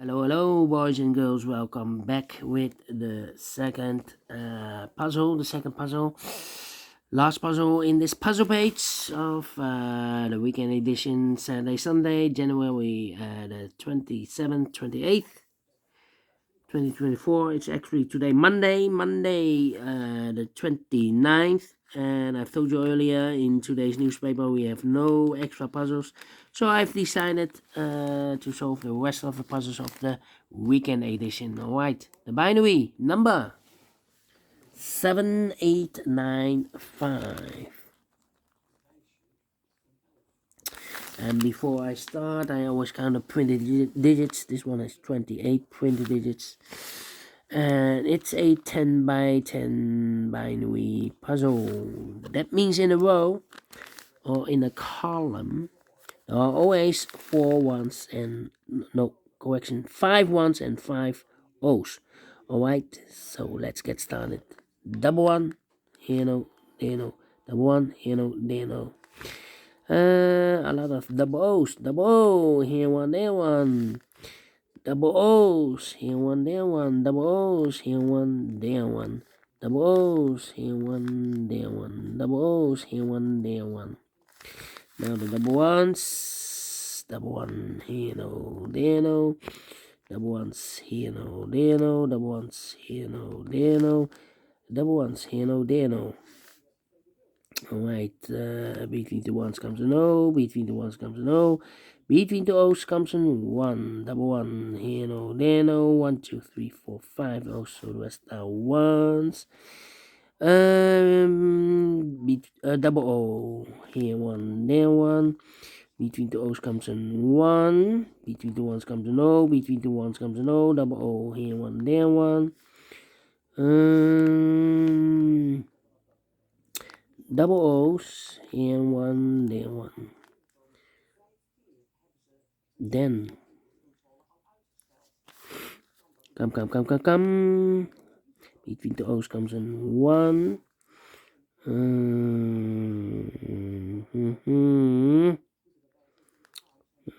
Hello, boys and girls. Welcome back with the second puzzle. Last puzzle in this puzzle page of the weekend edition, Saturday, Sunday, January the 27th, 28th, 2024. It's actually today, Monday, the 29th. And I've told you earlier in today's newspaper we have no extra puzzles. So I've decided to solve the rest of the puzzles of the weekend edition. Alright, the binary number 7895. And before I start, I always count the printed digits. This one has 28 printed digits. And it's a 10 by 10 binary puzzle. That means in a row or in a column there are always 4 ones and no correction 5 ones and 5 O's. Alright, so let's get started. Double one, here no, there no. Double one, here no, there no. A lot of double O's. Double O, here one, there one. Double O's, here one, there one. Double O's, here one, there one. Double O's, here one, there one. Double O's, here one, there one. Now the double ones. Double one, here no, there no. Double ones, here no, there no. Double ones, here no, there no. Double ones, here no, there no. Alright, between the ones comes an O, between the ones comes an O, between the O's comes an 1, double one, here no, there no, 1, 2, 3, 4, 5 O's, so the rest are ones. Double O, here 1, there 1, between the O's comes an 1, between the ones comes an O, between the ones comes an O, double O, here 1, there 1. Double O's, here 1, there 1. Then come. Between the O's comes an 1.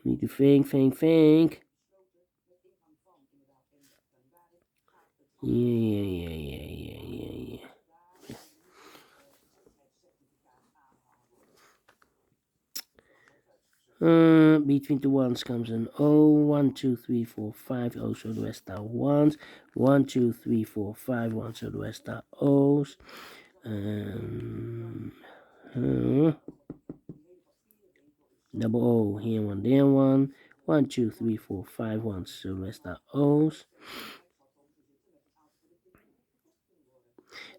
Need to think. Yeah. Between the ones comes an O. 1, 2, 3, 4, 5 O's, so the rest are ones. 1, 2, 3, 4, 5 ones, so the rest are O's. Double O, here 1, there 1. 1, 2, 3, 4, 5 ones, so the rest are O's.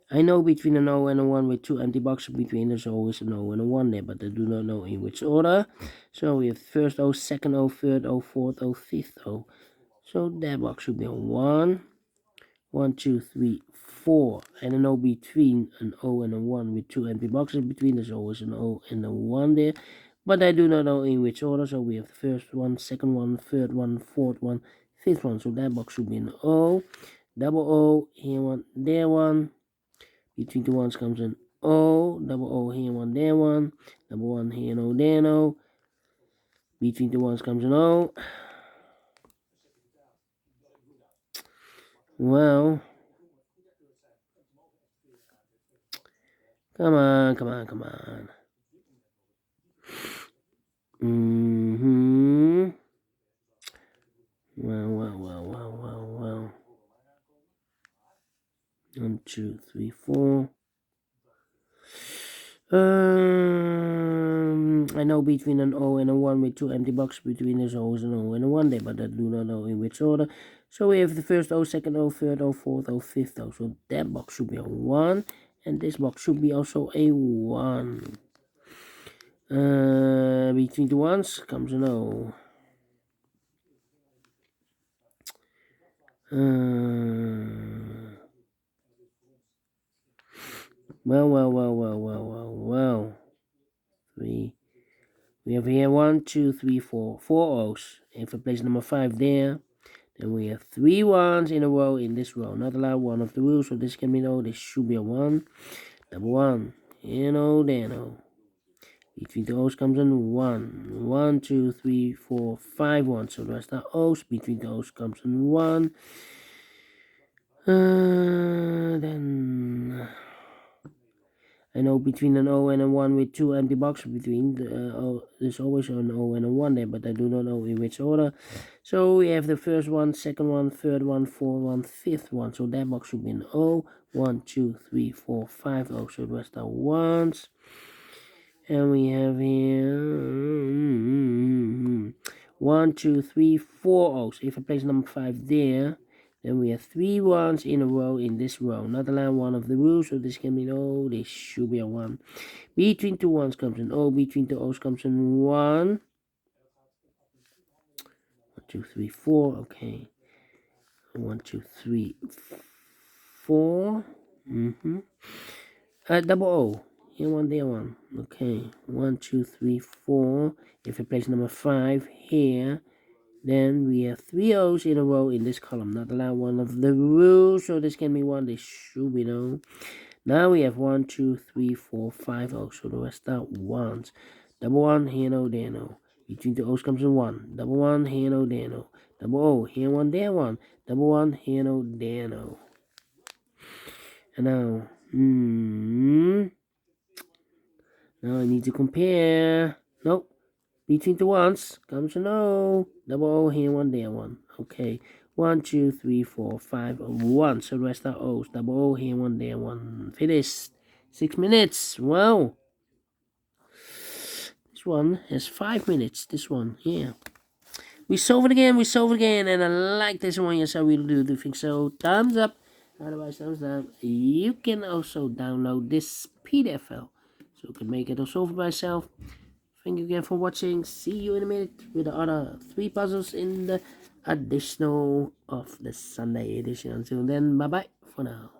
I know between an O and a 1 with 2 empty boxes between, there's always an O and a 1 there, but I do not know in which order. So we have first O, second O, third O, fourth O, fifth O. So that box should be a 1. 1, 2, 3, 4. And an O between an O and a 1 with 2 empty boxes between, there's always an O and a 1 there. But I do not know in which order, so we have the first one, second one, third one, fourth one, fifth one. So that box should be an O. Double O, here 1, there 1. Between the ones comes an O, double O, here 1, there 1, double 1, here no, there no. Between the ones comes an O. Well, come on. Well. 1, 2, 3, 4. I know between an O and a 1 with 2 empty boxes between, there's always an O and a 1 there, but I do not know in which order. So we have the first O, second O, third O, fourth O, fifth O. So that box should be a 1, and this box should be also a 1. Between the ones comes an O. Well. 3. We have here 1, 2, 3, 4 O's. If I place number 5 there, then we have 3 ones in a row in this row. Not allowed, one of the rules, so this can be no. This should be a 1. Double 1. Here no, there no. Between the O's comes an 1. 1, 2, 3, 4, 5 ones. So the rest are O's. Between the O's comes an 1. Then I know between an O and a 1 with 2 empty boxes between, there's always an O and a 1 there, but I do not know in which order. So we have the first one, second one, third one, fourth one, fifth one. So that box should be an O. 1, 2, 3, 4, 5 O's. So the rest are 1s. And we have here 1, 2, 3, 4 O's. If I place number 5 there, then we have 3 1s in a row in this row. Not allowed one of the rules, so this can be an O. This should be a 1. Between 2 1s comes an O. Between 2 O's comes an 1. 1, 2, 3, 4. Okay. 1, 2, 3, 4. Double O. Here one, there one. Okay. 1, 2, 3, 4. If I place number 5 here, then we have 3 O's in a row in this column. Not allowed one of the rules, so this can be 1. This should be no. Now we have 1, 2, 3, 4, 5 O's. So the rest are 1s. Double 1, here no, there no. Between the O's comes a 1. Double 1, here no, there no. Double O, here 1, there 1. Double 1, here no, there no. And now, now I need to compare. Nope. Between the 1s comes an O. Double O, here 1, there 1. Okay. 1, 2, 3, 4, 5, 1. So the rest are O's. Double O, here 1, there 1. Finished. 6 minutes. Wow. This one has 5 minutes. This one, yeah. We solve it again, and I like this one. Yes, I really do think so. Thumbs up. Otherwise, thumbs down. You can also download this PDF file, so you can make it or solve it myself. Thank you again for watching. See you in a minute with the other 3 puzzles in the additional of the Sunday edition. Until then, bye bye for now.